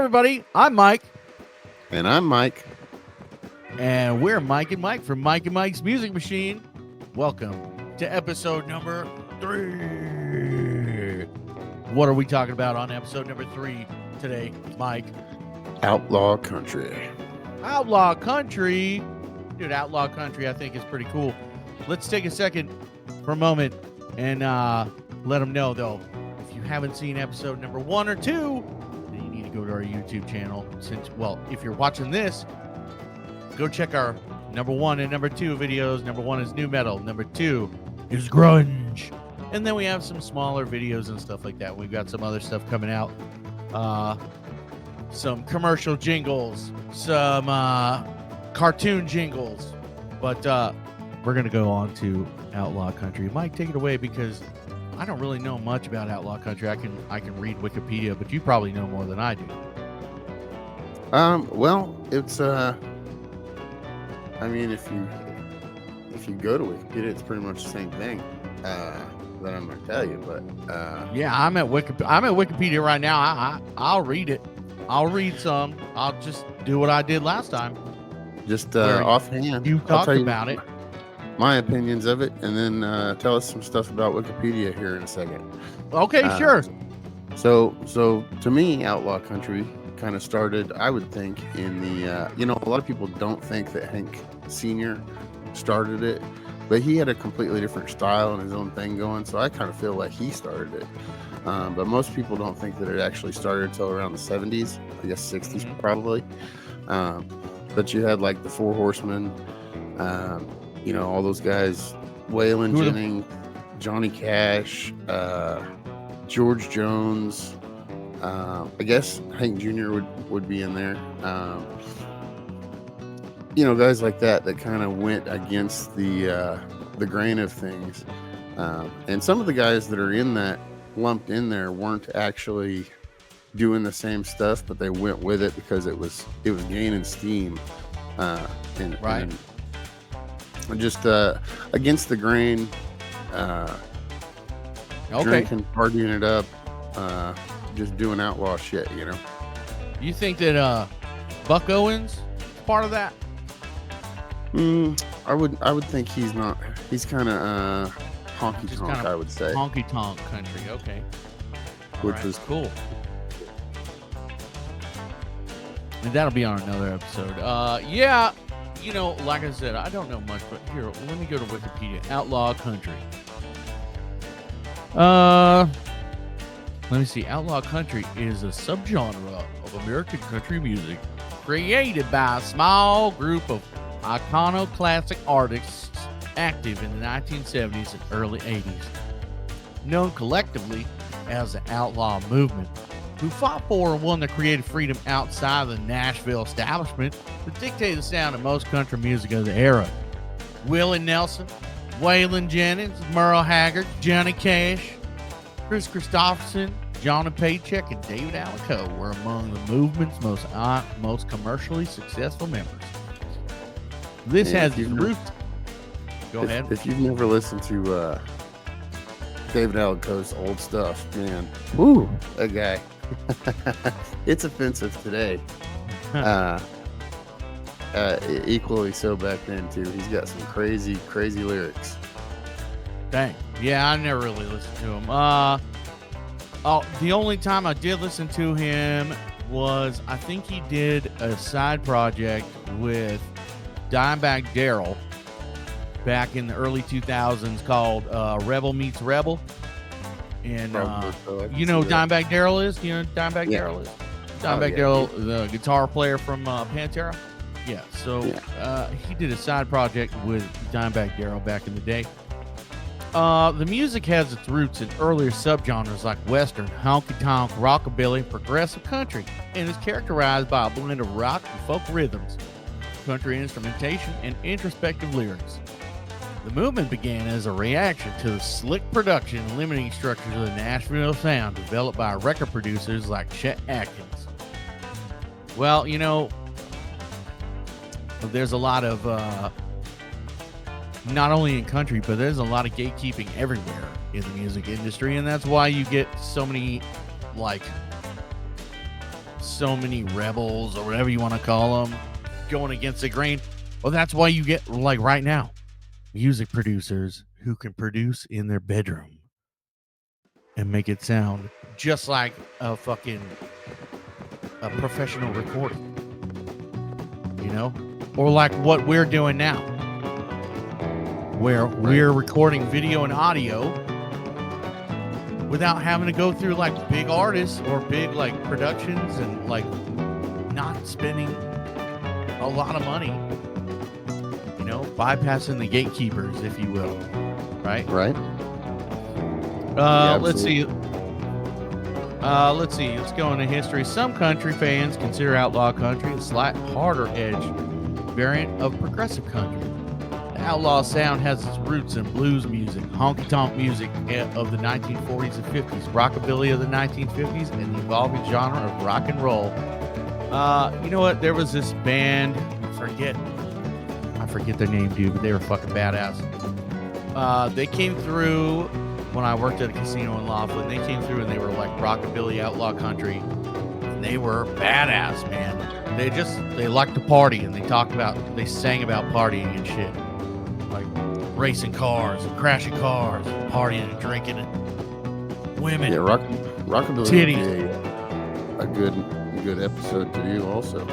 everybody. I'm Mike. And I'm Mike. And we're Mike and Mike from Mike and Mike's Music Machine. Welcome to episode number 3. What are we talking about on episode number 3 today, Mike? Outlaw country. Outlaw country. Dude, outlaw country I think is pretty cool. Let's take a second for a moment and let them know, though, if you haven't seen episode number 1 or 2, then you need to go to our YouTube channel. If you're watching this, go check our number 1 and number 2 videos. Number 1 is new metal. Number 2 is grunge. And then we have some smaller videos and stuff like that. We've got some other stuff coming out. Some commercial jingles, some cartoon jingles. But we're going to go on to outlaw country. Mike, take it away, because I don't really know much about outlaw country. I can read Wikipedia, but you probably know more than I do. Well, it's I mean, if you go to Wikipedia, it's pretty much the same thing that I'm going to tell you. But yeah, I'm at Wikipedia right now. I'll read it. I'll read some. I'll just do what I did last time. Just offhand, you talked about it. My opinions of it, and then tell us some stuff about Wikipedia here in a second. Okay, sure. So to me, outlaw country kind of started, I would think, in the a lot of people don't think that Hank Sr. started it, but he had a completely different style and his own thing going, so I kind of feel like he started it. But most people don't think that it actually started until around the 70s, I guess 60s probably. But you had like the Four Horsemen, all those guys, Waylon Jennings, Johnny Cash, George Jones. I guess Hank Jr. would be in there. Guys like that kind of went against the grain of things. And some of the guys that are in that lumped in there weren't actually doing the same stuff, but they went with it because it was gaining steam. And just against the grain, drinking, partying it up, just doing outlaw shit, You think that Buck Owens is part of that? I would think he's not. He's kind of honky tonk, I would say. Honky tonk country, okay. Which was cool. And that'll be on another episode. Yeah, like I said, I don't know much, but here, let me go to Wikipedia. Outlaw country. Let me see. Outlaw country is a subgenre of American country music created by a small group of iconoclastic artists active in the 1970s and early 80s, known collectively as the Outlaw movement, who fought for and won their creative freedom outside of the Nashville establishment that dictated the sound of most country music of the era. Willie Nelson, Waylon Jennings, Merle Haggard, Johnny Cash, Chris Christopherson, Johnny Paycheck, and David Allan Coe were among the movement's most commercially successful members. This has its roots. Go ahead. If you've never listened to David Allan Coe's old stuff, man, woo, that guy. It's offensive today. Equally so back then too. He's got some crazy lyrics. Dang. Yeah, I never really listened to him. The only time I did listen to him was, I think he did a side project with Dimebag Darrell back in the early 2000s called Rebel Meets Rebel. And Dimebag Darrell is? You know Dimebag Darrell is? Dimebag Darrell, the guitar player from Pantera. Yeah, so he did a side project with Dimebag Darrell back in the day. The music has its roots in earlier subgenres like Western, honky-tonk, rockabilly, progressive country, and is characterized by a blend of rock and folk rhythms, country instrumentation, and introspective lyrics. The movement began as a reaction to the slick production and limiting structures of the Nashville sound developed by record producers like Chet Atkins. Well, there's a lot of not only in country, but there's a lot of gatekeeping everywhere in the music industry, and that's why you get so many so many rebels or whatever you want to call them going against the grain. Well, that's why you get, like right now, music producers who can produce in their bedroom and make it sound just like a professional recording, you know, or like what we're doing now, where we're recording video and audio without having to go through like big artists or big like productions and like not spending a lot of money, you know, bypassing the gatekeepers, if you will. Right. Let's see. Let's go into history. Some country fans consider outlaw country a slight harder edge variant of progressive country. The outlaw sound has its roots in blues music, honky-tonk music of the 1940s and 50s, rockabilly of the 1950s, and the evolving genre of rock and roll. You know what? There was this band, I forget their name, dude, but they were fucking badass. They came through when I worked at a casino in Laughlin. They came through and they were like rockabilly outlaw country. And they were badass, man. They liked to party, and they sang about partying and shit. Like racing cars and crashing cars, and partying and drinking and women. Yeah, rockabilly titties. Would be a good episode to do also.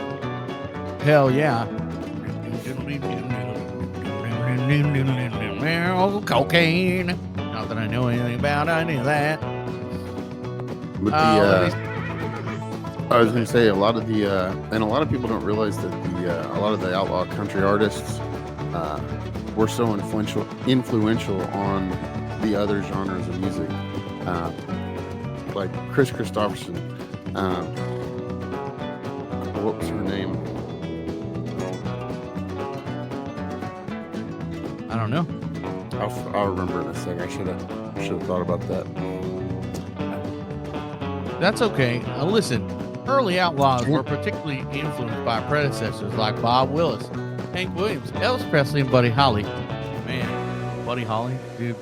Hell yeah. Cocaine. Not that I know anything about any of that. But I was going to say a lot of people don't realize that a lot of the outlaw country artists were so influential on the other genres of music, like Chris Christopherson. What was her name? I don't know. I'll remember in a second. I should have thought about that. That's okay. Listen, early outlaws were particularly influenced by predecessors like Bob Willis, Hank Williams, Elvis Presley, and Buddy Holly. Man, Buddy Holly was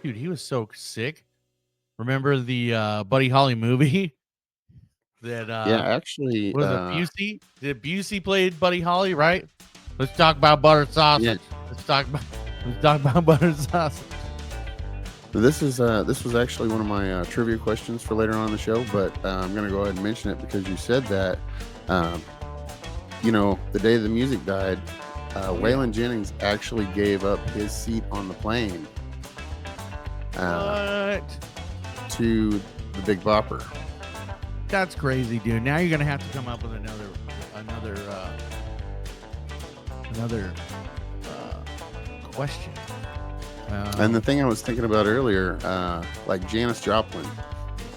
dude, he was so sick. Remember the Buddy Holly movie? That actually was it Busey? Did Busey played Buddy Holly, right? Let's talk about butter sausage. Yeah. Let's talk about butter sausage. This was actually one of my trivia questions for later on in the show, but I'm going to go ahead and mention it because you said that. The day the music died, Waylon Jennings actually gave up his seat on the plane What? to the Big Bopper. That's crazy, dude. Now you're gonna have to come up with another question. And the thing I was thinking about earlier, like Janis Joplin,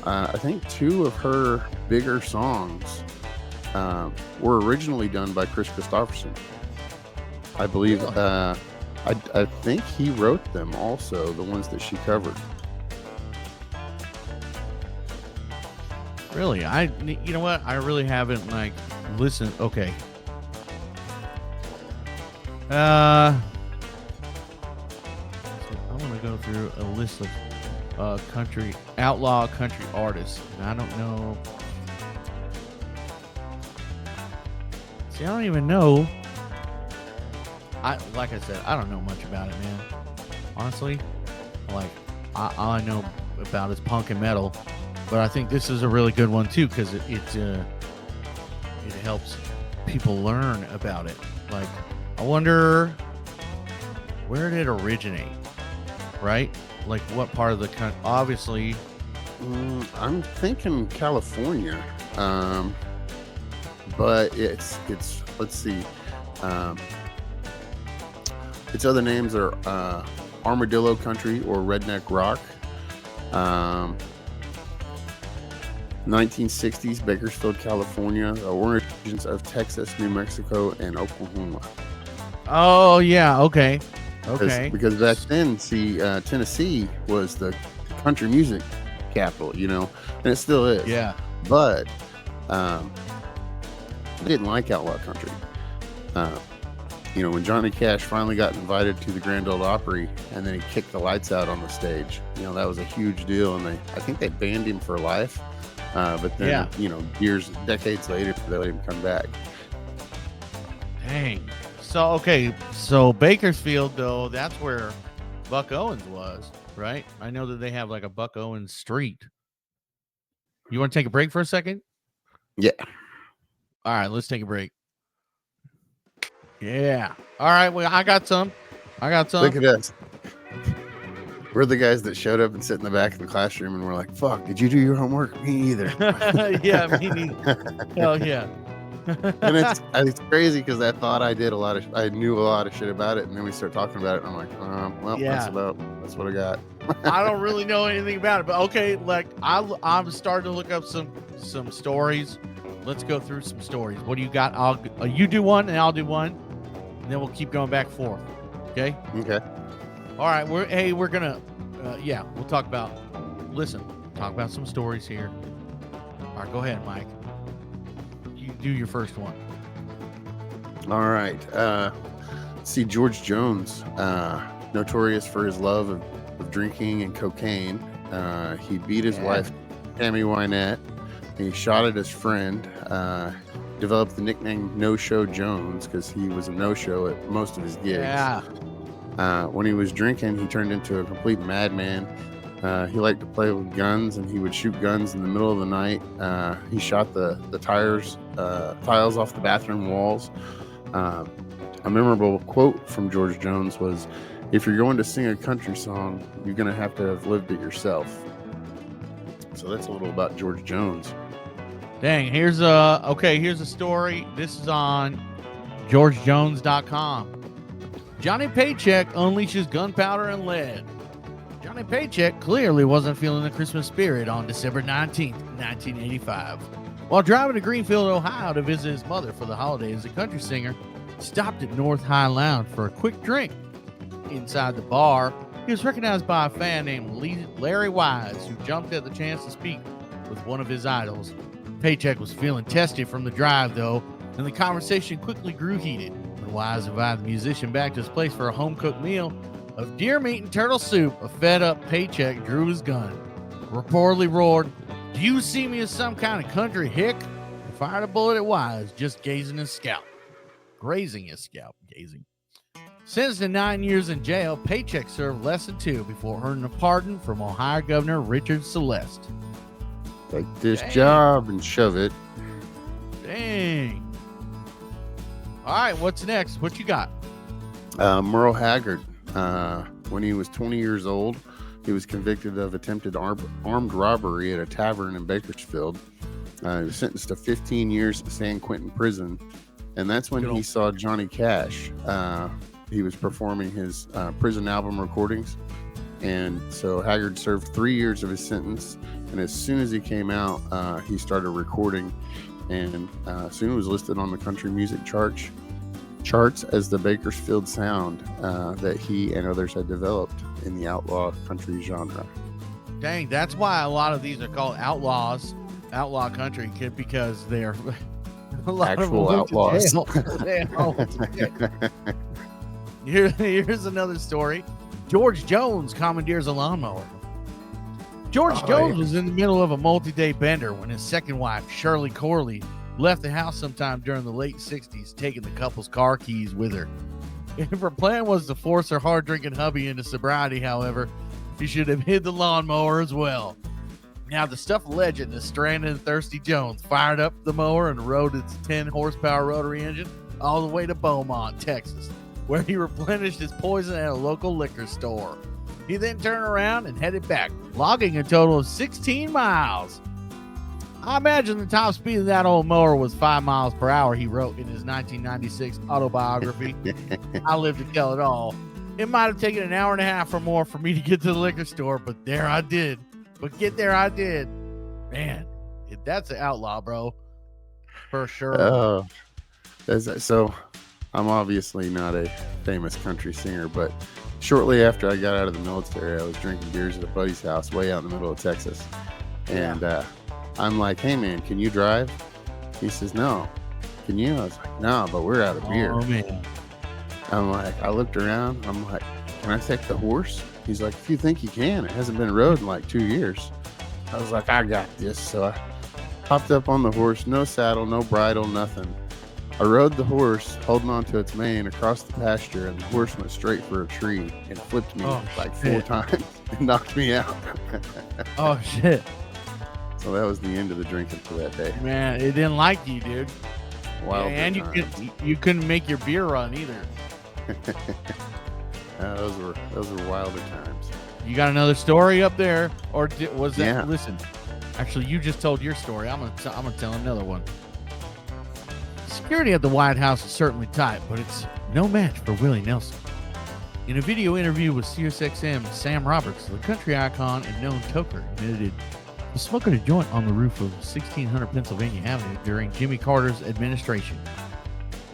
I think 2 of her bigger songs were originally done by Chris Christopherson. I believe. I think he wrote them also, the ones that she covered. Really, you know what? I really haven't listened. Okay. So I'm gonna go through a list of outlaw country artists, and I don't know. See, I don't even know. Like I said, I don't know much about it, man. Honestly, all I know about is punk and metal. But I think this is a really good one too, because it helps people learn about it. Like, I wonder where did it originate, right? Like, what part of the country? Obviously, I'm thinking California, but it's let's see, its other names are Armadillo Country or Redneck Rock. 1960s, Bakersfield, California. The origins of Texas, New Mexico, and Oklahoma. Oh yeah, okay. Because back then, Tennessee was the country music capital, and it still is. Yeah. But I didn't like outlaw country. When Johnny Cash finally got invited to the Grand Ole Opry, and then he kicked the lights out on the stage, that was a huge deal, and I think they banned him for life. But then, decades later, they let him come back. Dang. So, okay. So Bakersfield, though, that's where Buck Owens was, right? I know that they have like a Buck Owens street. You want to take a break for a second? Yeah. All right, let's take a break. Yeah. All right. Well, I got some. Look at us. We're the guys that showed up and sit in the back of the classroom and we're like, fuck, did you do your homework? Me either. Yeah, me neither. Hell yeah. And it's crazy because I thought I knew a lot of shit about it, and then we start talking about it and I'm like, that's what I got. I don't really know anything about it, but okay, like I'm starting to look up some stories. Let's go through some stories. What do you got? You do one and I'll do one, and then we'll keep going back and forth. Okay. All right. We're gonna we'll talk about some stories here. All right, go ahead, Mike. You do your first one. All right. See, George Jones, notorious for his love of drinking and cocaine. He beat his wife, Tammy Wynette. He shot at his friend. Developed the nickname No Show Jones because he was a no-show at most of his gigs. Yeah. When he was drinking, he turned into a complete madman. He liked to play with guns, and he would shoot guns in the middle of the night. He shot the tiles off the bathroom walls. A memorable quote from George Jones was, "If you're going to sing a country song, you're going to have lived it yourself." So that's a little about George Jones. Dang, here's a story. This is on GeorgeJones.com. Johnny Paycheck unleashes gunpowder and lead. Johnny Paycheck clearly wasn't feeling the Christmas spirit on December 19th, 1985. While driving to Greenfield, Ohio to visit his mother for the holidays, the country singer stopped at North High Lounge for a quick drink. Inside the bar, he was recognized by a fan named Larry Wise, who jumped at the chance to speak with one of his idols. Paycheck was feeling testy from the drive, though, and the conversation quickly grew heated. When Wise invited the musician back to his place for a home-cooked meal of deer meat and turtle soup, a fed-up Paycheck drew his gun, reportedly roared, "Do you see me as some kind of country hick?" and fired a bullet at Wise, just grazing his scalp. Sentenced to 9 years in jail, Paycheck served less than 2 before earning a pardon from Ohio Governor Richard Celeste. Take this job and shove it. Dang. All right, what's next? What you got? Merle Haggard. When he was 20 years old, he was convicted of attempted armed robbery at a tavern in Bakersfield. He was sentenced to 15 years at San Quentin Prison, and that's when he saw Johnny Cash. He was performing his prison album recordings, and so Haggard served 3 years of his sentence, and as soon as he came out, he started recording, and soon was listed on the country music charts as the Bakersfield sound that he and others had developed in the outlaw country genre. Dang, that's why a lot of these are called outlaws, outlaw country, because they're a lot actual of outlaws. Here's another story. George Jones commandeers a lawnmower. George Jones was in the middle of a multi-day bender when his second wife, Shirley Corley, left the house sometime during the late 60s, taking the couple's car keys with her. If her plan was to force her hard-drinking hubby into sobriety, however, she should have hid the lawnmower as well. Now, the stuff legend is stranded and thirsty Jones fired up the mower and rode its 10-horsepower rotary engine all the way to Beaumont, Texas, where he replenished his poison at a local liquor store. He then turned around and headed back, logging a total of 16 miles. I imagine the top speed of that old mower was 5 miles per hour, he wrote in his 1996 autobiography. I live to tell it all. It might have taken an hour and a half or more for me to get to the liquor store, but there I did. Man, that's an outlaw, bro. For sure. Oh, so I'm obviously not a famous country singer, but shortly after I got out of the military, I was drinking beers at a buddy's house way out in the middle of Texas. And I'm like, "Hey, man, can you drive?" He says, "No." "Can you?" I was like, "No, but we're out of beer." Oh, man. I'm like, I looked around. I'm like, "Can I take the horse?" He's like, "If you think you can. It hasn't been rode in like 2 years." I was like, "I got this." So Hopped up on the horse, no saddle, no bridle, nothing. I rode the horse, holding onto its mane across the pasture, and the horse went straight for a tree and flipped me like 4 times and knocked me out. Oh, shit. So that was the end of the drinking for that day. Man, it didn't like you, dude. Wild and you couldn't make your beer run either. Those were wilder times. You got another story up there, or was that? Yeah. Listen, actually, you just told your story. I'm gonna tell another one. Security at the White House is certainly tight, but it's no match for Willie Nelson. In a video interview with SiriusXM, Sam Roberts, the country icon and known toker, admitted to smoking a joint on the roof of 1600 Pennsylvania Avenue during Jimmy Carter's administration.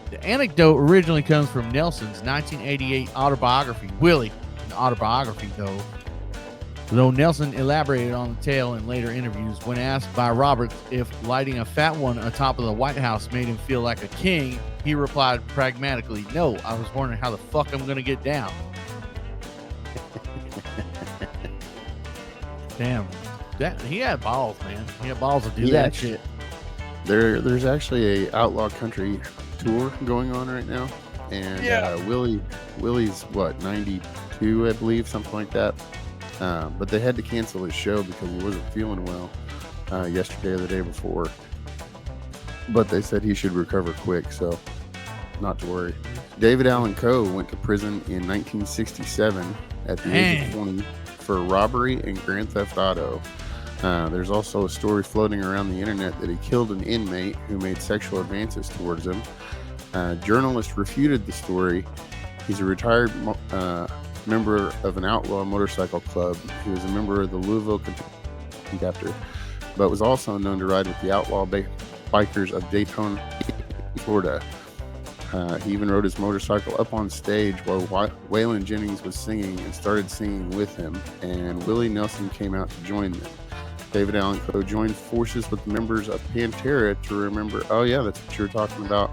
The anecdote originally comes from Nelson's 1988 autobiography, Willie, an autobiography though Nelson elaborated on the tale in later interviews. When asked by Roberts if lighting a fat one atop of the White House made him feel like a king, he replied pragmatically, "No, I was wondering how the fuck I'm gonna get down." Damn, he had balls, man. He had balls to do that shit. There's actually a Outlaw Country tour going on right now, and Willie's what, 92, I believe, something like that. But they had to cancel his show because he wasn't feeling well yesterday or the day before. But they said he should recover quick, so not to worry. David Allen Coe went to prison in 1967 at the age of 20 for robbery and grand theft auto. There's also a story floating around the internet that he killed an inmate who made sexual advances towards him. Journalists refuted the story. He's a retired member of an outlaw motorcycle club. He was a member of the Louisville Kentucky chapter, but was also known to ride with the outlaw bikers of Daytona, Florida. He even rode his motorcycle up on stage while Waylon Jennings was singing and started singing with him, and Willie Nelson came out to join them. David Allen Coe joined forces with members of Pantera to remember. Oh yeah, that's what you were talking about.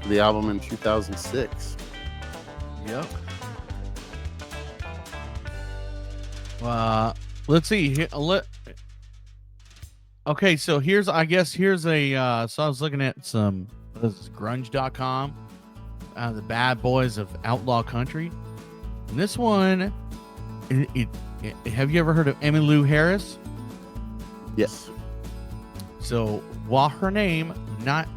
The album in 2006. Yep. Let's see. Okay, so here's a. So I was looking at some. This is grunge.com. The bad boys of outlaw country. And this one, have you ever heard of Emmylou Harris? Yes. So while her name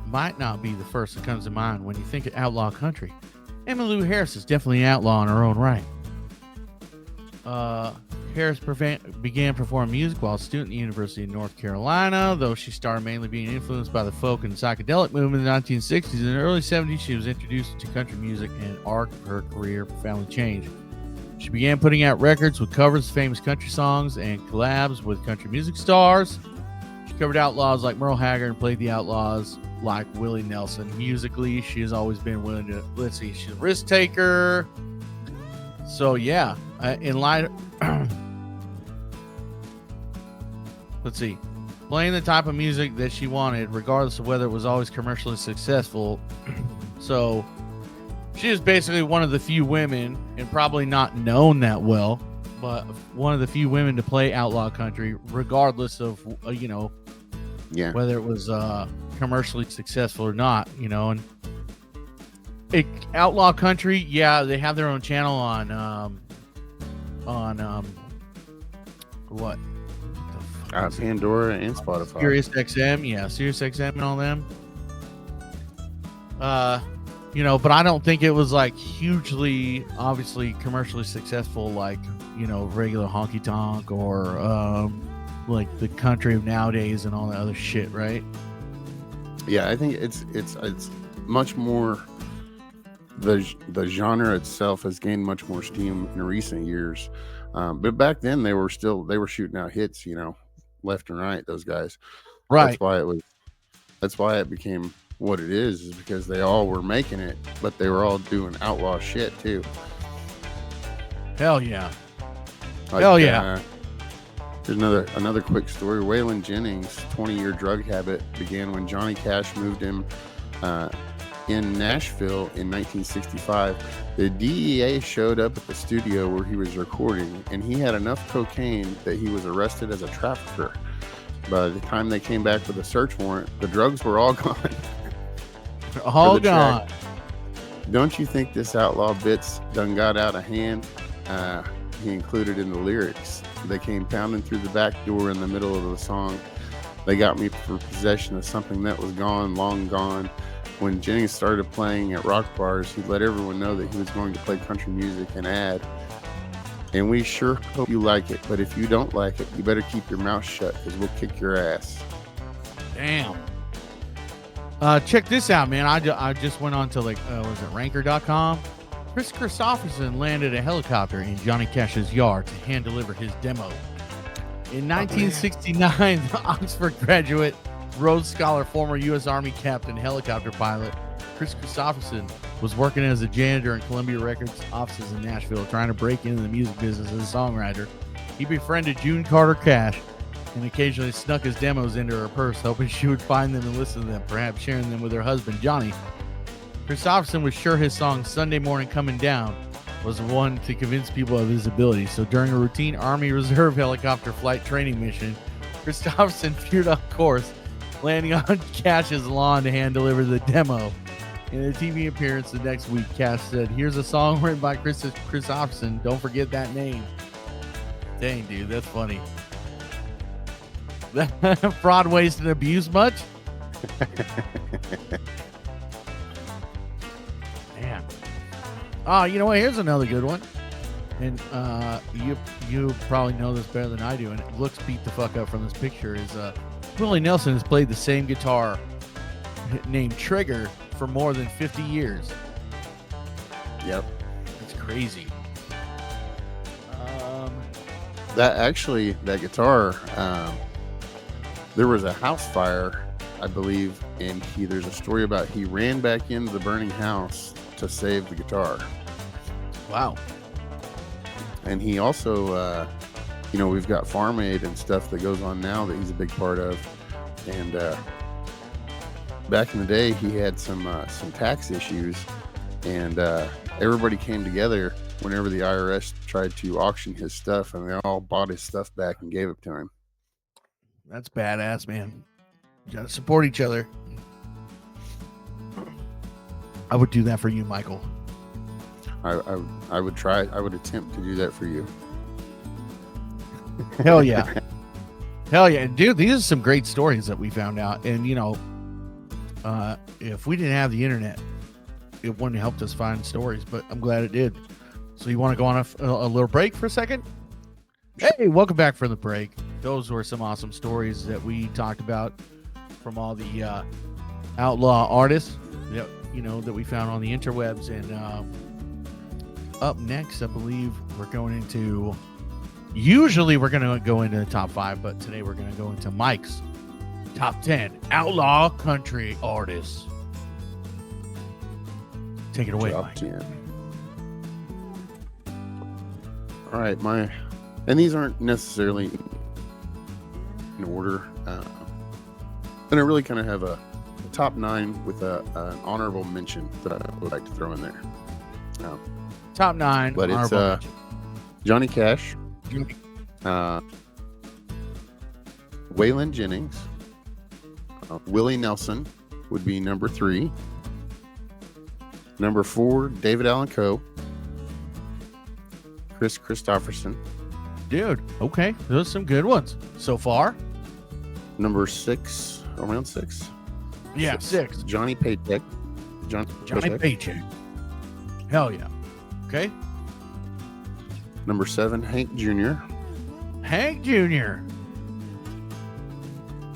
might not be the first that comes to mind when you think of outlaw country, Emmylou Harris is definitely an outlaw in her own right. Harris began performing music while a student at the University of North Carolina, though she started mainly being influenced by the folk and psychedelic movement in the 1960s. In the early 70s, she was introduced to country music, and an arc of her career profoundly changed. She began putting out records with covers of famous country songs and collabs with country music stars. She covered outlaws like Merle Haggard and played the outlaws like Willie Nelson. Musically, she has always been willing to, she's a risk taker. So yeah, in light playing the type of music that she wanted, regardless of whether it was always commercially successful. So she is basically one of the few women, and probably not known that well, but one of the few women to play outlaw country, regardless of whether it was commercially successful or not. And outlaw country, they have their own channel on what? Pandora and Spotify. SiriusXM and all them. But I don't think it was like hugely, obviously commercially successful, like, regular honky tonk or like the country of nowadays and all that other shit, right? Yeah, I think it's much more. The genre itself has gained much more steam in recent years, but back then they were shooting out hits, left and right. Those guys, right? That's why it became what it is because they all were making it, but they were all doing outlaw shit too. Hell yeah! There's another quick story. Waylon Jennings' 20-year drug habit began when Johnny Cash moved him in Nashville in 1965. The DEA showed up at the studio where he was recording, and he had enough cocaine that he was arrested as a trafficker. By the time they came back with a search warrant, the drugs were all gone. All the gone. track. Don't you think this Outlaw bits done got out of hand? He included in the lyrics. They came pounding through the back door in the middle of the song. They got me for possession of something that was gone, long gone. When Jennings started playing at rock bars, he let everyone know that he was going to play country music and add, and we sure hope you like it, but if you don't like it, you better keep your mouth shut because we'll kick your ass. Damn. Check this out, man. I just went on to was it ranker.com? Chris Christopherson landed a helicopter in Johnny Cash's yard to hand deliver his demo. In 1969, the Oxford graduate, Rhodes Scholar, former U.S. Army captain, helicopter pilot, Chris Christopherson was working as a janitor in Columbia Records offices in Nashville, trying to break into the music business as a songwriter. He befriended June Carter Cash and occasionally snuck his demos into her purse, hoping she would find them and listen to them, perhaps sharing them with her husband, Johnny. Christopherson was sure his song Sunday Morning Coming Down was one to convince people of his ability. So during a routine Army Reserve helicopter flight training mission, Christopherson veered off course, landing on Cash's lawn to hand deliver the demo. In a TV appearance the next week, Cash said, "Here's a song written by Christopherson. Don't forget that name." Dang, dude, that's funny. Fraud, waste, and abuse much? Man. Oh, you know what? Here's another good one. And you probably know this better than I do, and it looks beat the fuck up from this picture, is Willie Nelson has played the same guitar named Trigger for more than 50 years. Yep. It's crazy. That guitar, there was a house fire, I believe, and there's a story about he ran back into the burning house to save the guitar. Wow. And he also, we've got Farm Aid and stuff that goes on now that he's a big part of. And back in the day, he had some tax issues, and everybody came together whenever the IRS tried to auction his stuff, and they all bought his stuff back and gave it to him. That's badass, man. You gotta support each other. I would do that for you, Michael. I would try. I would attempt to do that for you. Hell yeah. Hell yeah. And dude, these are some great stories that we found out. And, if we didn't have the internet, it wouldn't have helped us find stories, but I'm glad it did. So you want to go on a little break for a second? Hey, welcome back from the break. Those were some awesome stories that we talked about from all the outlaw artists that we found on the interwebs. And up next, I believe usually we're going to go into the top 5, but today we're going to go into Mike's top 10 outlaw country artists. Take it away, Top Mike. 10. All right, and these aren't necessarily in order, and I really kind of have a top 9 with an honorable mention that I would like to throw in there. Top 9, but it's mention. Johnny Cash, Waylon Jennings, Willie Nelson would be number 3. Number 4, David Allan Coe, Chris Christopherson. Dude, okay. Those are some good ones so far. Number 6, around 6. Yeah, 6. Johnny Paycheck. Johnny Paycheck. Hell yeah. Okay. Number 7, Hank Jr. Hank Jr.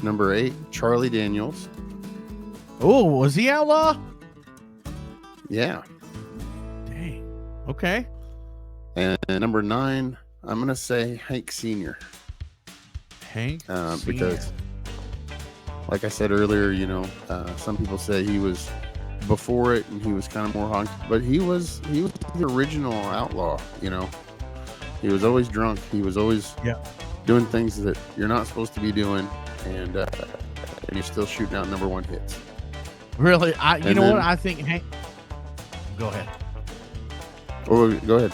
Number 8, Charlie Daniels. Oh, was he outlaw? Yeah. Dang. Okay. And number 9, I'm going to say Hank Sr. Hank Sr. Because, like I said earlier, some people say he was before it and he was kind of more honky, but he was the original outlaw. He was always drunk. He was always doing things that you're not supposed to be doing, and you're still shooting out number 1 hits. Really? You know what? I think Hank. Go ahead. Oh, go ahead.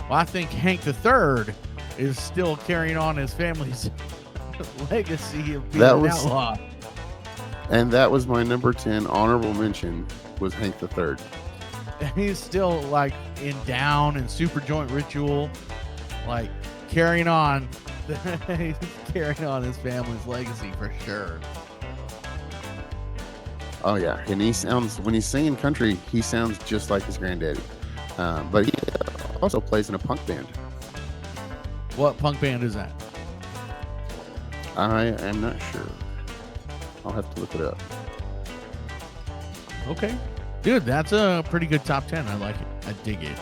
Well, I think Hank the Third is still carrying on his family's legacy of being That an was outlaw. and that was my number 10 honorable mention was Hank the Third. He's still like in Down and Super Joint Ritual, like carrying on. He's carrying on his family's legacy for sure. Oh yeah, and he sounds when he's singing country, he sounds just like his granddaddy. But he also plays in a punk band. What punk band is that? I am not sure. I'll have to look it up. Okay. Dude, that's a pretty good top 10. I like it. I dig it.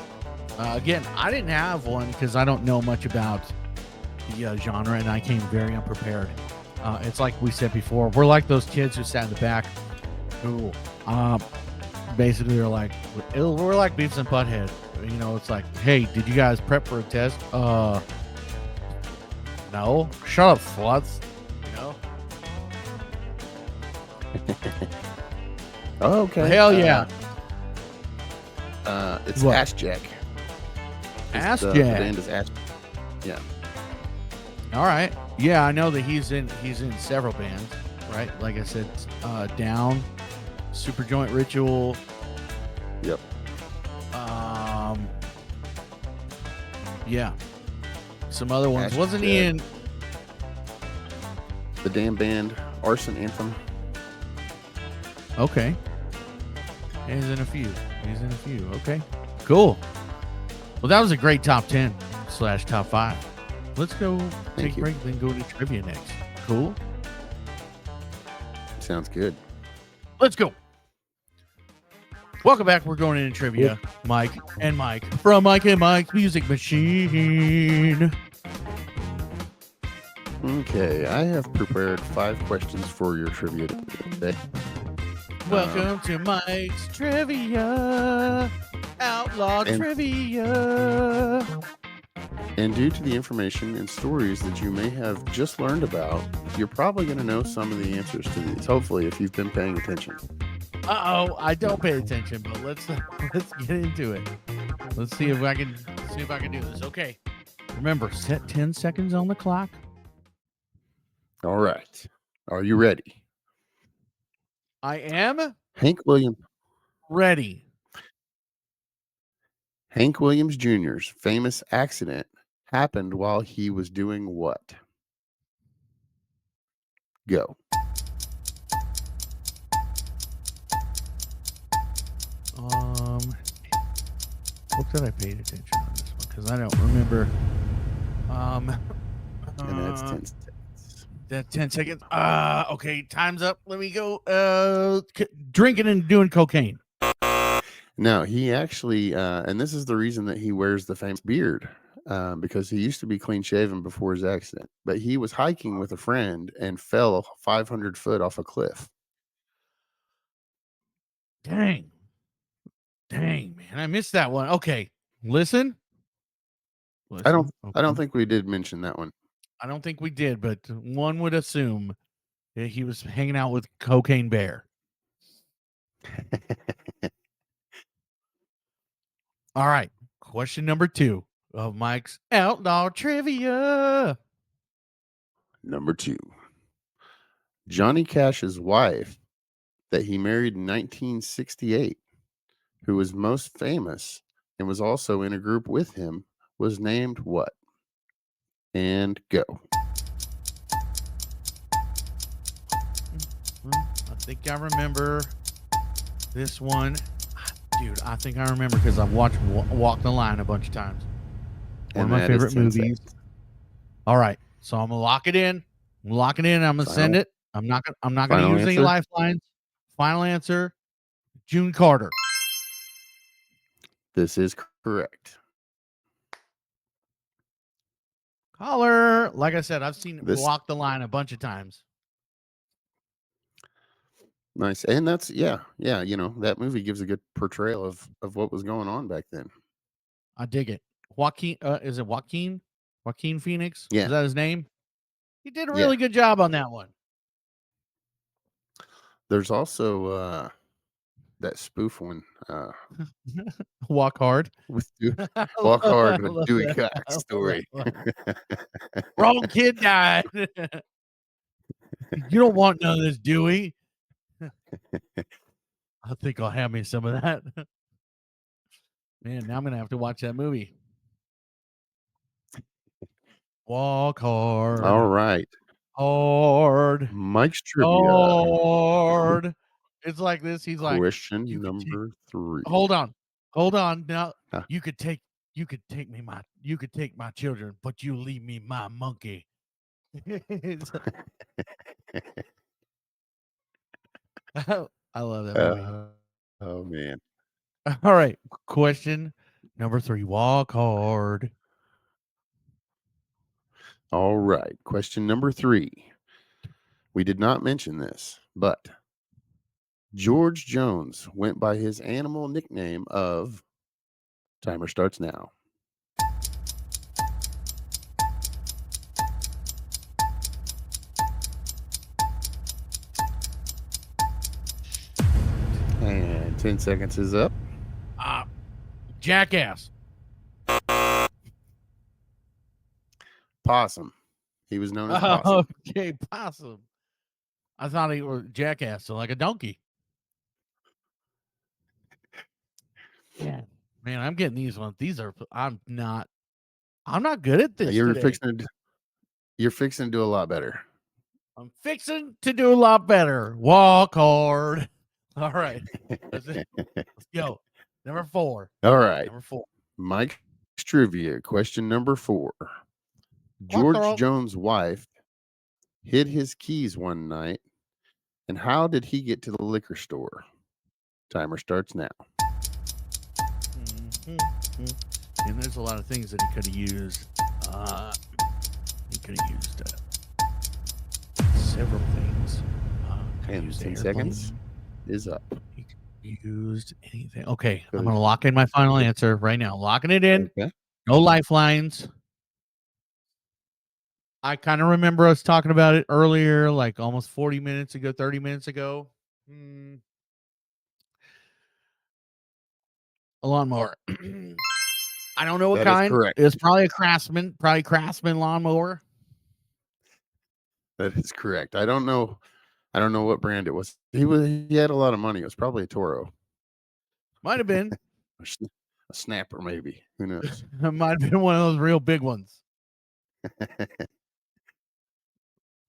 Again, I didn't have one because I don't know much about the genre, and I came very unprepared. It's like we said before. We're like those kids who sat in the back who basically are like, we're like Beavis and Butthead. You know, it's like, hey, did you guys prep for a test? No. Shut up, sluts. You know? Oh, okay. Hell yeah. It's What? Ass Jack. Ass The Jack. band is Ass. Yeah. All right. Yeah, I know that he's in several bands, right? Like I said, Down, Super Joint Ritual. Yep. Yeah. Some other ones. Ass Wasn't he Jack. in? The damn band Arson Anthem. Okay. He's in a few. Okay. Cool. Well, that was a great top 10 / top 5. Let's go take a you. break, then go to trivia next. Cool. Sounds good. Let's go. Welcome back. We're going into trivia. Mike and Mike from Mike and Mike's Music Machine. Okay, I have prepared 5 questions for your trivia today. Welcome to Mike's Trivia. Outlaw Trivia. And due to the information and stories that you may have just learned about, you're probably going to know some of the answers to these, hopefully, if you've been paying attention. Uh-oh, I don't pay attention, but let's get into it. Let's see if I can do this. Okay. Remember, set 10 seconds on the clock. All right. Are you ready? I am Hank Williams Jr.'s famous accident happened while he was doing what? Go. Hope that I paid attention on this one because I don't remember. And that's 10 seconds. That 10 seconds. Okay, time's up. Let me go. Drinking and doing cocaine. No, he actually, and this is the reason that he wears the famous beard, because he used to be clean shaven before his accident. But he was hiking with a friend and fell 500 foot off a cliff. Dang, man, I missed that one. Okay, listen. I don't Okay. think we did mention that one. I don't think we did, but one would assume that he was hanging out with Cocaine Bear. All right. Question number 2 of Mike's Outlaw Trivia. Number 2. Johnny Cash's wife that he married in 1968, who was most famous and was also in a group with him, was named what? And go. I think I remember this one. Dude, I think I remember because I've watched Walk the Line a bunch of times. One of my favorite movies. All right. So I'm gonna lock it in. I'm gonna send it. I'm not gonna use any lifelines. Final answer, June Carter. This is correct. Caller. Like I said, I've seen Walk the Line a bunch of times. Nice. And that's yeah, you know, that movie gives a good portrayal of what was going on back then. I dig it. Joaquin, is it Joaquin? Joaquin Phoenix? Yeah. Is that his name? He did a really good job on that one. There's also that spoof one. Walk Hard. Walk Hard with Dewey Cox story. Wrong kid died. You don't want none of this, Dewey. I think I'll have me some of that. Man, now I'm gonna have to watch that movie. Walk All hard, right. hard, Mike's trivia. hard. It's like this. He's like, you Question could take. number 3. Hold on. Now Huh. you could take my children, but you leave me my monkey. I love that movie. Oh man. All right, question number 3. Walk hard. All right. Question number 3. We did not mention this, but George Jones went by his animal nickname of timer starts now. And 10 seconds is up. Jackass. Possum. He was known as Possum. Okay, possum. I thought he was jackass, so like a donkey. Yeah, man, I'm getting these ones. I'm not good at this You're today. fixing to do a lot better. I'm fixing to do a lot better. Walk hard. All right, let's go. Number 4. All right. Number 4. Mike's trivia. Question number 4. George Quattro. Jones' wife hid his keys one night. And how did he get to the liquor store? Timer starts now. And there's a lot of things that he could have used. He could have used several things. And 10 seconds is up. He could used anything. Okay, I'm going to lock in my final answer right now. Locking it in. Okay. No lifelines. I kind of remember us talking about it earlier, like almost 40 minutes ago, 30 minutes ago. A lawnmower. I don't know what That is kind. correct. It's probably a Craftsman lawnmower. That is correct. I don't know what brand it was. He had a lot of money. It was probably a Toro. Might have been. A snapper, maybe. Who knows? It might have been one of those real big ones.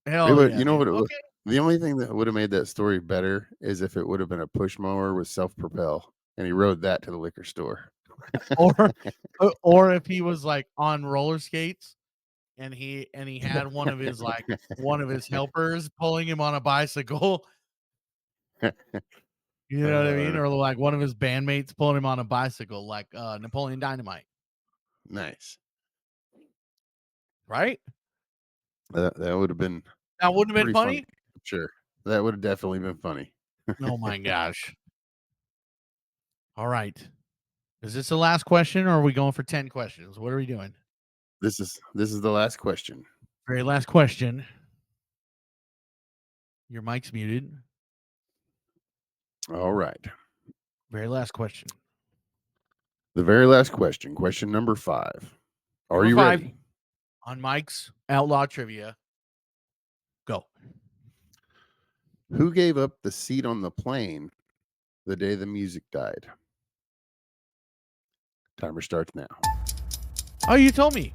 Hell yeah. You know dude. what it was? Okay. The only thing that would have made that story better is if it would have been a push mower with self-propel and he rode that to the liquor store. or if he was like on roller skates and he had one of his helpers pulling him on a bicycle. You know what I mean? Or like one of his bandmates pulling him on a bicycle, like Napoleon Dynamite. Nice. Right? That would have been. That wouldn't have been funny? Sure. That would have definitely been funny. Oh my gosh. All right. Is this the last question or are we going for 10 questions? What are we doing? This is the last question. Very last question. Your mic's muted. All right. Very last question. The very last question. Question number 5. Are you ready? On Mike's Outlaw Trivia. Go. Who gave up the seat on the plane the day the music died? Timer starts now. Oh, you told me.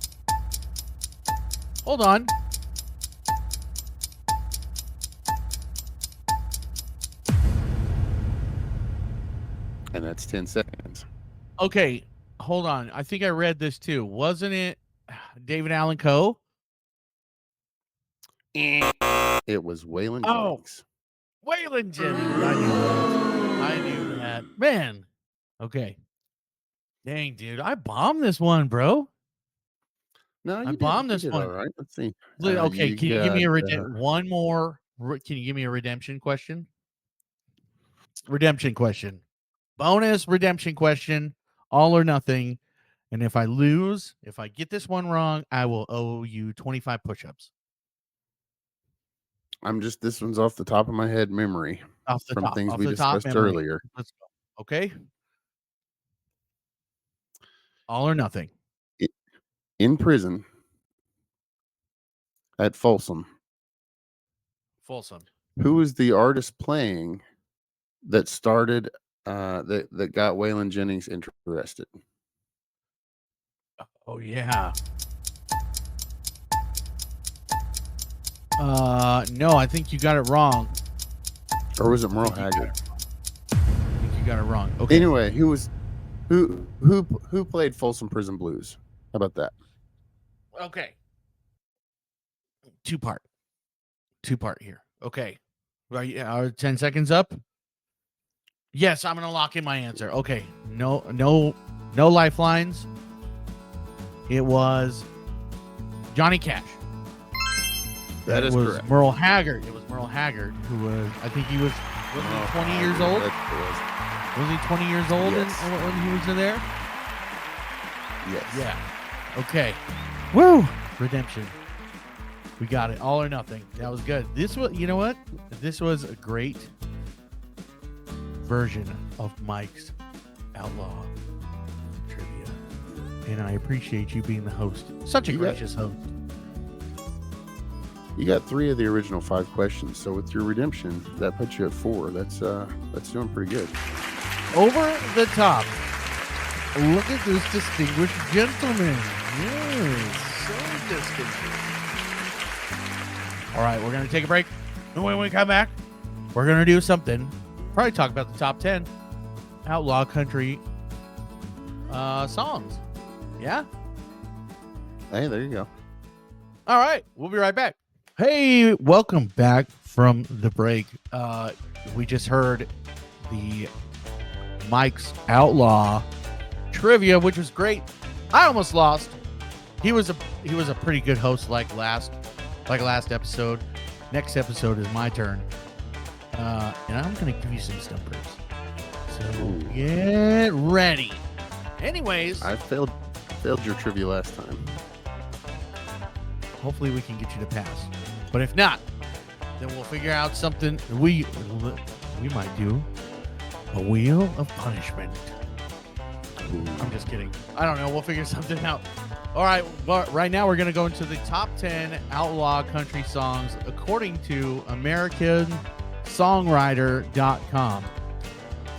Hold on. And that's 10 seconds. Okay, hold on. I think I read this too. Wasn't it David Allen Coe? It was Waylon Jennings. Waylon Jennings. I knew that. Man. Okay. Dang, dude. I bombed this one, bro. No, I bombed this one. All right. Let's see. Okay, can you give me one more? Can you give me a redemption question? Redemption question. Bonus redemption question. All or nothing. And if I lose, if I get this one wrong, I will owe you 25 push-ups. This one's off the top of my head memory. Off the from top, things off we the top discussed memory. earlier. Let's go. Okay. All or nothing. In prison at Folsom. Folsom. Who was the artist playing that started that got Waylon Jennings interested? Oh yeah. No, I think you got it wrong. Or was it Merle Haggard? I think you got it wrong. Okay. Anyway, who played Folsom Prison Blues? How about that? Okay. Two part here. Okay. Right. Are 10 seconds up? Yes, I'm gonna lock in my answer. Okay. No lifelines. It was Johnny Cash. That is was correct. Merle Haggard. It was Merle Haggard who was. I think he was. Was he 20 years old? Was he 20 years old when he was in there? Yes. Yeah. Okay. Woo! Redemption. We got it. All or nothing. That was good. This was. You know what? This was a great version of Mike's Outlaw trivia, and I appreciate you being the host. Such a gracious host. You got 3 of the original 5 questions, so with your redemption, that puts you at 4. That's doing pretty good. Over the top. Look at this distinguished gentleman. Yes, so distinguished. All right, we're gonna take a break, and when we come back, we're gonna do something. Probably talk about the top 10 outlaw country songs. Yeah. Hey, there you go. All right, we'll be right back. Hey, welcome back from the break. We just heard the Mike's Outlaw trivia, which was great. I almost lost. He was a pretty good host like last episode. Next episode is my turn. And I'm gonna give you some stumpers. So get ready. Anyways, I failed your trivia last time. Hopefully we can get you to pass. But if not, then we'll figure out something. We might do a wheel of punishment. I'm just kidding. I don't know. We'll figure something out. All right. But right now we're going to go into the top 10 outlaw country songs according to AmericanSongwriter.com.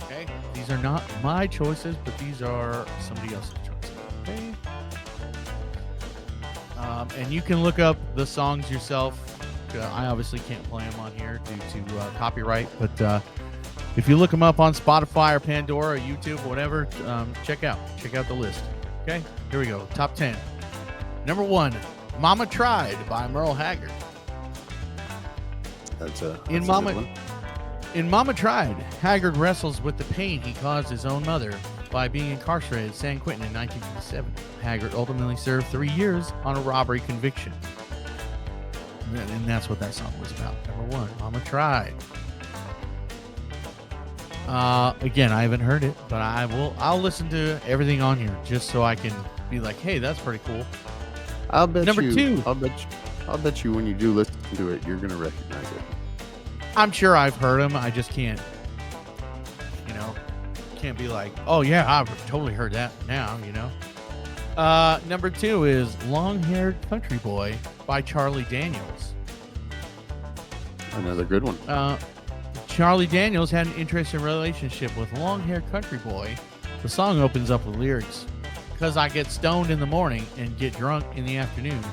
Okay. These are not my choices, but these are somebody else's choices. Okay. And you can look up the songs yourself. I obviously can't play them on here due to copyright, but if you look them up on Spotify or Pandora or YouTube, whatever, check out the list. Okay, here we go. Top 10. Number 1, "Mama Tried" by Merle Haggard. That's a In Mama Tried, Haggard wrestles with the pain he caused his own mother by being incarcerated at San Quentin in 1957. Haggard ultimately served 3 years on a robbery conviction. And that's what that song was about. Number 1, "Mama Tried." Again, I haven't heard it, but I'll listen to everything on here just so I can be like, hey, that's pretty cool. I'll bet Number you, 2. I'll bet you when you do listen to it, you're gonna recognize it. I'm sure I've heard them. I just can't be like, oh yeah, I've totally heard that now, Number 2 is "Long-Haired Country Boy" by Charlie Daniels. Another good one. Charlie Daniels had an interesting relationship with long-haired country boy. The song opens up with lyrics, "Because I get stoned in the morning and get drunk in the afternoon."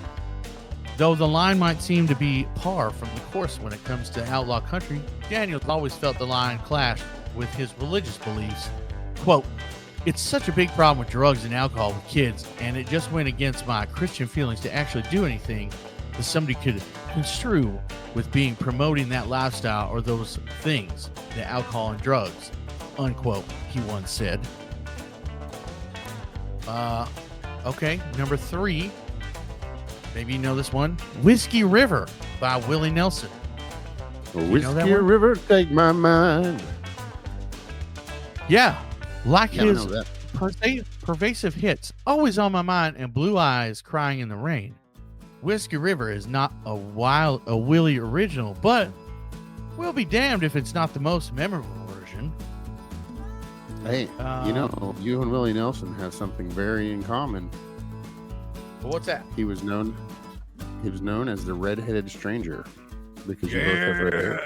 Though the line might seem to be par from the course when it comes to outlaw country, Daniels always felt the line clashed with his religious beliefs. Quote, "It's such a big problem with drugs and alcohol with kids, and it just went against my Christian feelings to actually do anything that somebody could construe with being promoting that lifestyle or those things, the alcohol and drugs," unquote, he once said. Okay, number 3. Maybe you know this one. "Whiskey River" by Willie Nelson. Whiskey River, take my mind. Yeah, like his I know that. pervasive hits, "Always on My Mind" and "Blue Eyes Crying in the Rain." "Whiskey River" is not a Willie original, but we'll be damned if it's not the most memorable version. Hey, you and Willie Nelson have something very in common. What's that? He was known as the Red-Headed Stranger. because you both have red hair.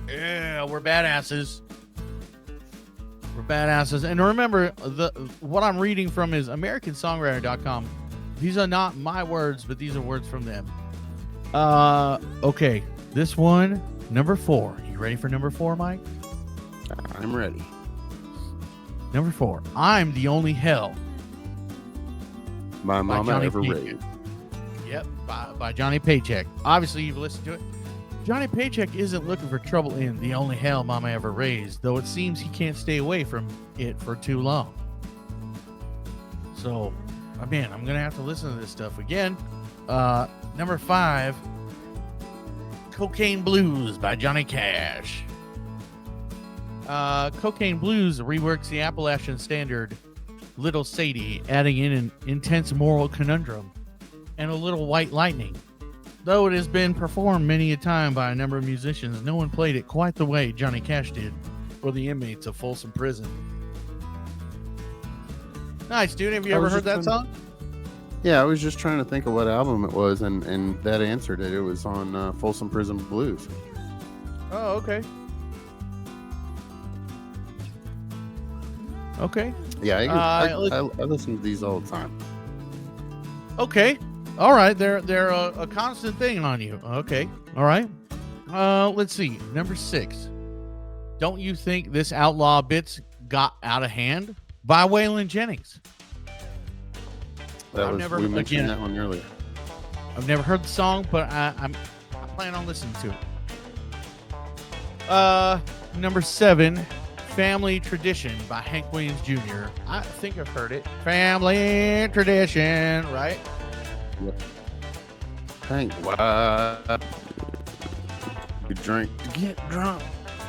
Yeah, we're badasses. We're badasses. And remember, what I'm reading from is AmericanSongwriter.com. These are not my words, but these are words from them. Okay, this one, number 4. You ready for number 4, Mike? I'm ready. Number 4, I'm the Only Hell. My mama Johnny ever Paycheck. raised. Yep, by Johnny Paycheck. Obviously, you've listened to it. Johnny Paycheck isn't looking for trouble in The Only Hell Mama Ever Raised, though it seems he can't stay away from it for too long. So, man, I'm going to have to listen to this stuff again. Number 5, Cocaine Blues by Johnny Cash. Cocaine Blues reworks the Appalachian standard Little Sadie, adding in an intense moral conundrum and a little white lightning. Though it has been performed many a time by a number of musicians, no one played it quite the way Johnny Cash did for the inmates of Folsom Prison. Nice, dude. Have you ever heard that song? Yeah, I was just trying to think of what album it was, and that answered it. It was on Folsom Prison Blues. Oh, okay. Okay. Yeah, I listen to these all the time. Okay. All right. They're a constant thing on you. Okay. All right. Let's see. Number 6. Don't You Think This Outlaw Bits Got Out of Hand by Waylon Jennings. We mentioned that one earlier. I've never heard the song, but I plan on listening to it. Number 7, Family Tradition by Hank Williams Jr. I think I've heard it. Family Tradition, right? Yep. Hank, why you drink to get drunk?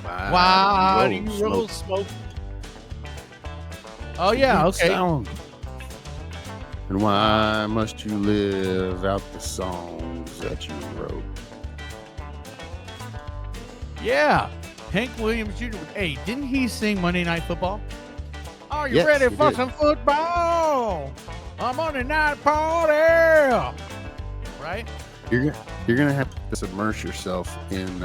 Why do you roll smoke? Oh, yeah, okay. Sound. And why must you live out the songs that you wrote? Yeah, Hank Williams Jr. Hey, didn't he sing Monday Night Football? Are you ready for some football? A Monday Night Party, right? You're gonna have to submerge yourself in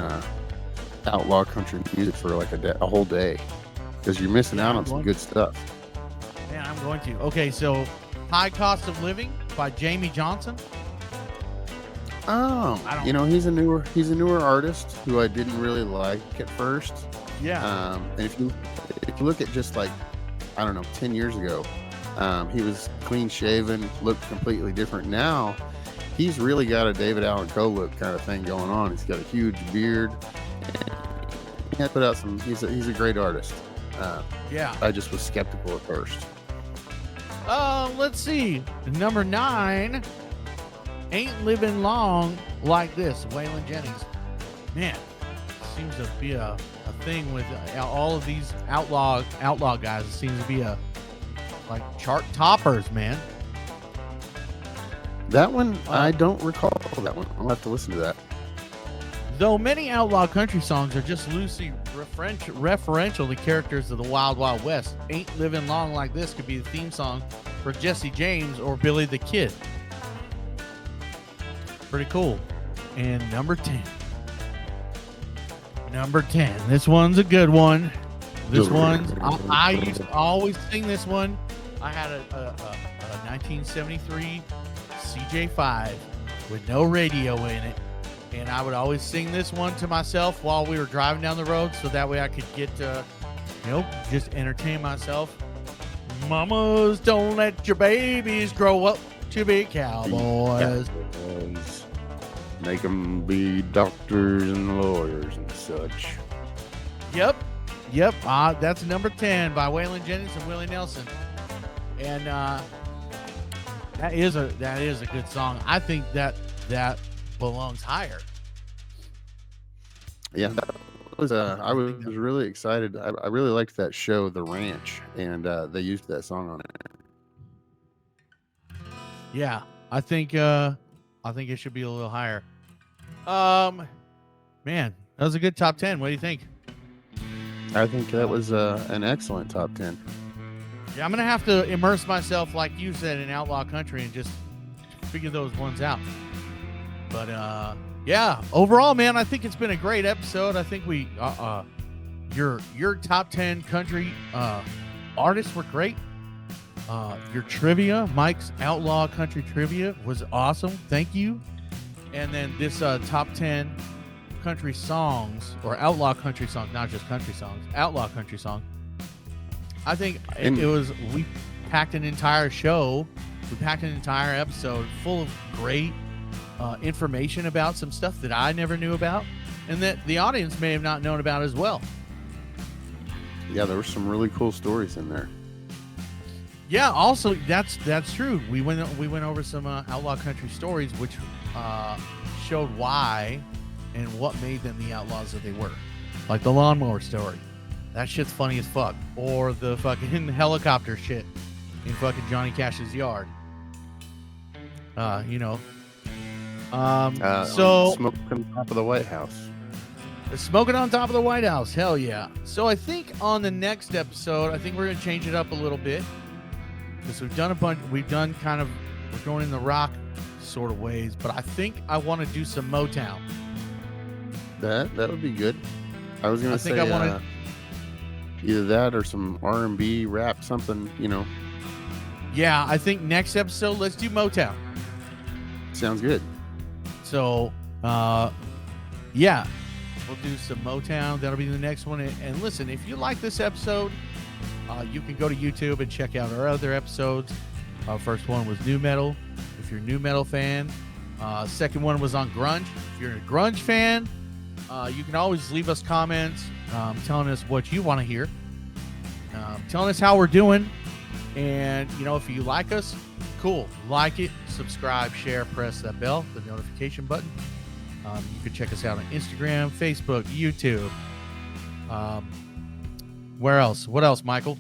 outlaw country music for like a whole day, because you're missing out on some good stuff. Man, I'm going to. Okay, so High Cost of Living by Jamie Johnson. You know, he's a newer artist who I didn't really like at first. Yeah. And if you look at just like, I don't know, 10 years ago, he was clean shaven, looked completely different. Now he's really got a David Allan Coe look kind of thing going on. He's got a huge beard. He had put out some. He's a great artist. Yeah. I just was skeptical at first. Let's see. Number 9, Ain't Living Long Like This, Waylon Jennings. Man, seems to be a thing with all of these outlaw guys. It seems to be like chart toppers, man. That one, I don't recall that one. I'll have to listen to that. Though many outlaw country songs are just loosely referential to characters of the Wild Wild West, Ain't Living Long Like This could be the theme song for Jesse James or Billy the Kid. Pretty cool. And number 10. This one's a good one. This one's, I used to always sing this one. I had a 1973 CJ5 with no radio in it. And I would always sing this one to myself while we were driving down the road, so that way I could get, just entertain myself. Mamas, don't let your babies grow up to be cowboys. Make them be doctors and lawyers and such. Yep. That's number 10 by Waylon Jennings and Willie Nelson. And that is a good song. I think that belongs higher. Yeah, that was I was really excited. I really liked that show, The Ranch, and they used that song on it. Yeah, I think it should be a little higher. Man, that was a good top 10. What do you think? I think that was an excellent top 10. Yeah, I'm gonna have to immerse myself, like you said, in outlaw country and just figure those ones out. But Yeah, overall, man, I think it's been a great episode. I think we your top 10 country artists were great. Your trivia, Mike's Outlaw Country Trivia, was awesome. Thank you. And then this top 10 country songs, or outlaw country songs, not just country songs, outlaw country song. I think it was, we packed an entire show, we packed an entire episode full of great information about some stuff that I never knew about, and that the audience may have not known about as well. Yeah, there were some really cool stories in there. Yeah, also that's true. We went over some outlaw country stories, which showed why and what made them the outlaws that they were. Like the lawnmower story, that shit's funny as fuck. Or the fucking helicopter shit in fucking Johnny Cash's yard. You know. So smoke on top of the White House. Smoking on top of the White House, hell yeah. So I think on the next episode, I think we're gonna change it up a little bit. Because we've done kind of, we're going in the rock sort of ways, but I think I want to do some Motown. That would be good. I was gonna say think I wanna... either that or some R&B rap, something, you know. Yeah, I think next episode, let's do Motown. Sounds good. So, yeah, we'll do some Motown. That'll be the next one. And listen, if you like this episode, you can go to YouTube and check out our other episodes. First one was new metal, if you're a new metal fan. Second one was on grunge. If you're a grunge fan, you can always leave us comments telling us what you want to hear, telling us how we're doing. And, you know, if you like us, cool. Like it, subscribe, share, press that bell, the notification button. You can check us out on Instagram, Facebook, YouTube. Where else? What else, Michael?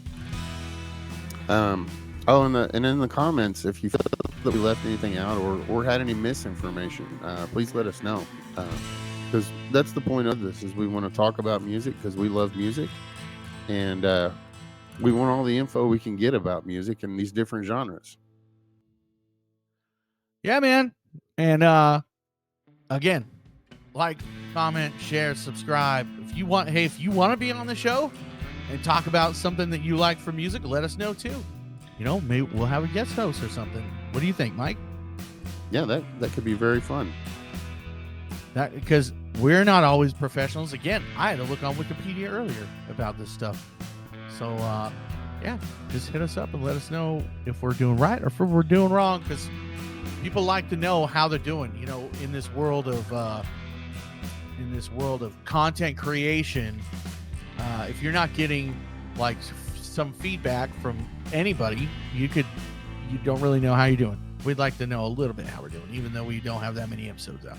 And in the comments, if you feel that we left anything out or had any misinformation, please let us know. Because that's the point of this, is we want to talk about music because we love music, and we want all the info we can get about music and these different genres. Yeah, man. And again, like, comment, share, subscribe. If you want to be on the show and talk about something that you like for music, let us know too. You know, maybe we'll have a guest host or something. What do you think, Mike? Yeah, that could be very fun. That, because we're not always professionals. Again, I had to look on Wikipedia earlier about this stuff. So, yeah, just hit us up and let us know if we're doing right or if we're doing wrong, because people like to know how they're doing. You know, in this world of content creation, if you're not getting like some feedback from anybody, you don't really know how you're doing. We'd like to know a little bit how we're doing, even though we don't have that many episodes out.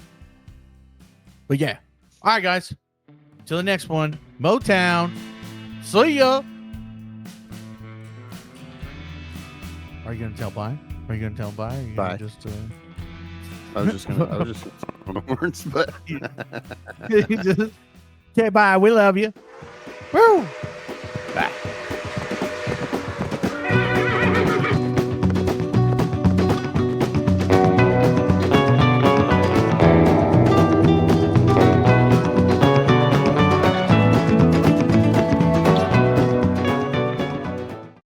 But yeah. All right, guys. Till the next one. Motown. See ya. Are you gonna tell bye? Are you gonna tell bye? Are you bye. Just, I was just gonna words, but okay, bye. We love you. Woo!